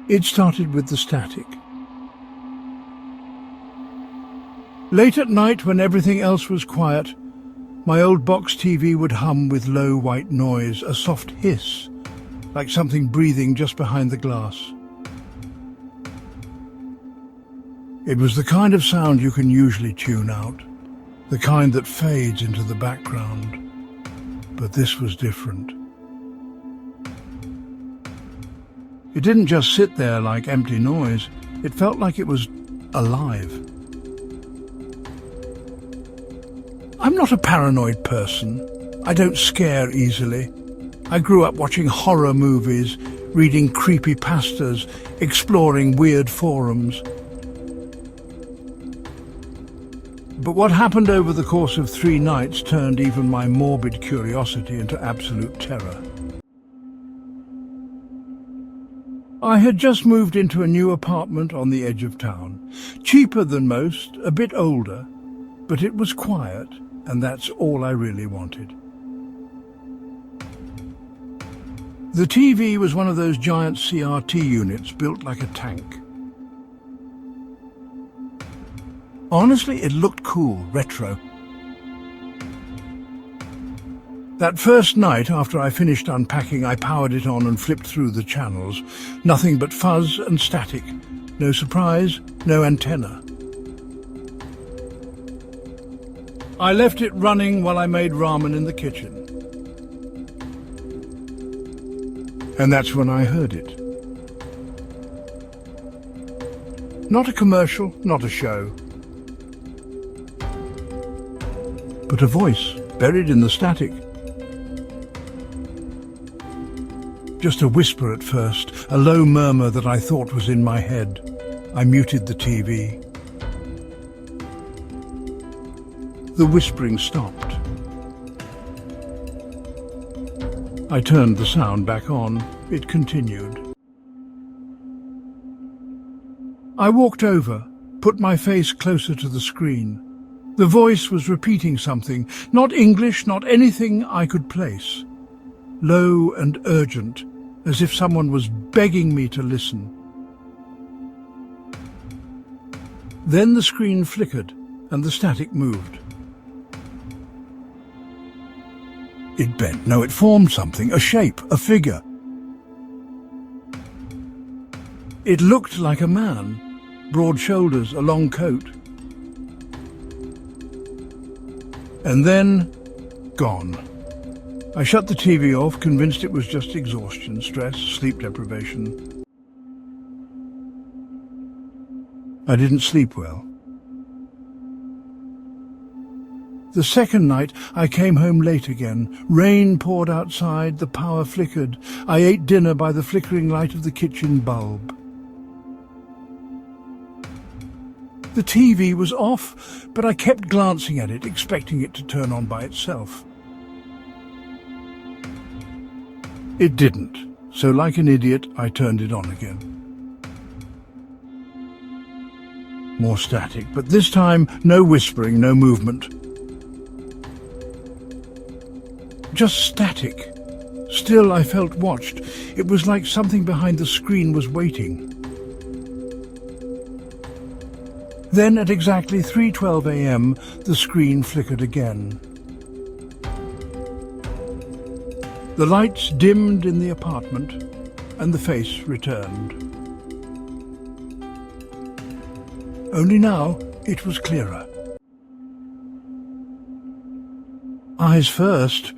It started with the static. Late at night, when everything else was quiet, my old box TV would hum with low white noise, a soft hiss, like something breathing just behind the glass. It was the kind of sound you can usually tune out, the kind that fades into the background. But this was different. It didn't just sit there like empty noise, it felt like it was alive. I'm not a paranoid person. I don't scare easily. I grew up watching horror movies, reading creepypastas, exploring weird forums. But what happened over the course of 3 nights turned even my morbid curiosity into absolute terror. I had just moved into a new apartment on the edge of town. Cheaper than most, a bit older, but it was quiet, and that's all I really wanted. The TV was one of those giant CRT units built like a tank. Honestly, it looked cool, retro. That first night, after I finished unpacking, I powered it on and flipped through the channels. Nothing but fuzz and static. No surprise, no antenna. I left it running while I made ramen in the kitchen. And that's when I heard it. Not a commercial, not a show. But a voice, buried in the static. Just a whisper at first, a low murmur that I thought was in my head. I muted the TV. The whispering stopped. I turned the sound back on. It continued. I walked over, put my face closer to the screen. The voice was repeating something, not English, not anything I could place. Low and urgent, as if someone was begging me to listen. Then the screen flickered and the static moved. It bent. No, it formed something, a shape, a figure. It looked like a man, broad shoulders, a long coat. And then, gone. I shut the TV off, convinced it was just exhaustion, stress, sleep deprivation. I didn't sleep well. The second night, I came home late again. Rain poured outside, the power flickered. I ate dinner by the flickering light of the kitchen bulb. The TV was off, but I kept glancing at it, expecting it to turn on by itself. It didn't, so like an idiot, I turned it on again. More static, but this time no whispering, no movement. Just static. Still, I felt watched. It was like something behind the screen was waiting. Then at exactly 3:12 a.m., the screen flickered again. The lights dimmed in the apartment, and the face returned. Only now it was clearer. Eyes first,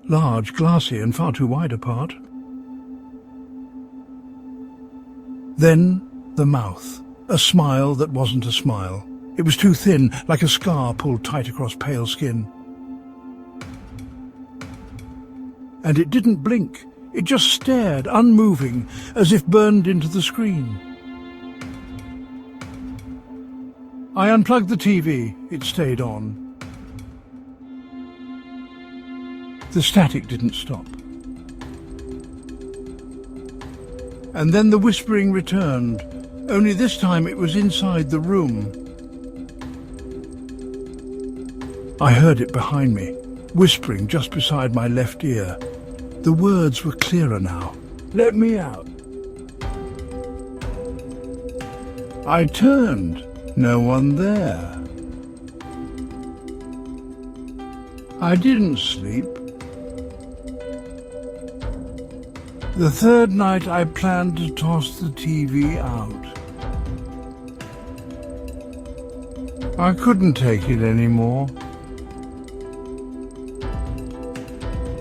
large, glassy, and far too wide apart. Then the mouth, a smile that wasn't a smile. It was too thin, like a scar pulled tight across pale skin. And it didn't blink. It just stared, unmoving, as if burned into the screen. I unplugged the TV. It stayed on. The static didn't stop. And then the whispering returned, only this time it was inside the room. I heard it behind me, whispering just beside my left ear. The words were clearer now. Let me out. I turned. No one there. I didn't sleep. The third night I planned to toss the TV out. I couldn't take it anymore.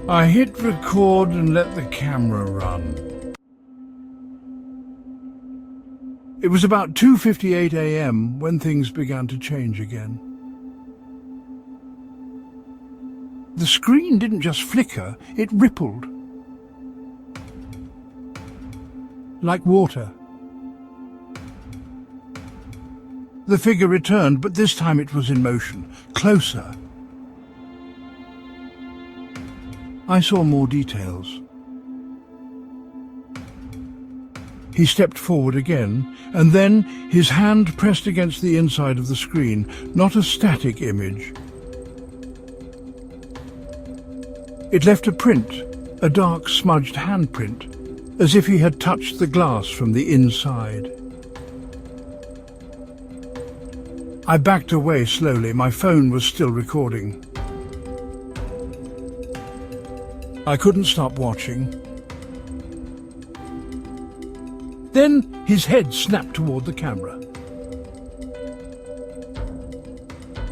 I hit record and let the camera run. It was about 2:58 a.m. when things began to change again. The screen didn't just flicker, it rippled. Like water. The figure returned, but this time it was in motion, closer. I saw more details. He stepped forward again, and then his hand pressed against the inside of the screen, not a static image. It left a print, a dark smudged handprint, as if he had touched the glass from the inside. I backed away slowly. My phone was still recording. I couldn't stop watching. Then his head snapped toward the camera.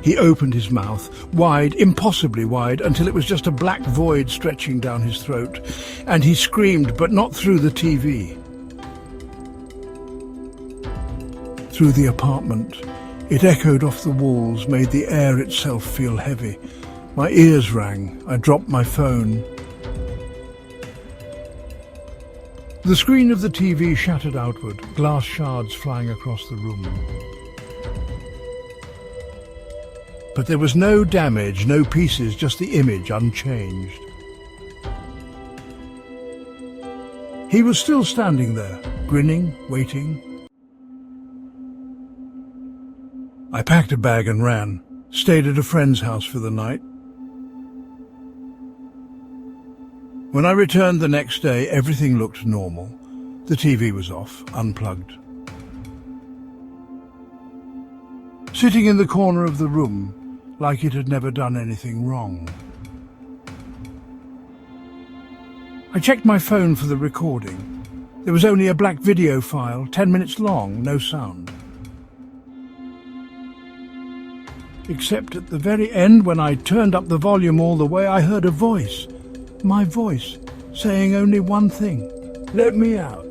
He opened his mouth, wide, impossibly wide, until it was just a black void stretching down his throat, and he screamed, but not through the TV. Through the apartment. It echoed off the walls, made the air itself feel heavy. My ears rang. I dropped my phone. The screen of the TV shattered outward, glass shards flying across the room. But there was no damage, no pieces, just the image unchanged. He was still standing there, grinning, waiting. I packed a bag and ran, stayed at a friend's house for the night. When I returned the next day, everything looked normal. The TV was off, unplugged. Sitting in the corner of the room, like it had never done anything wrong. I checked my phone for the recording. There was only a black video file, 10 minutes long, no sound. Except at the very end, when I turned up the volume all the way, I heard a voice. My voice, saying only one thing: "Let me out."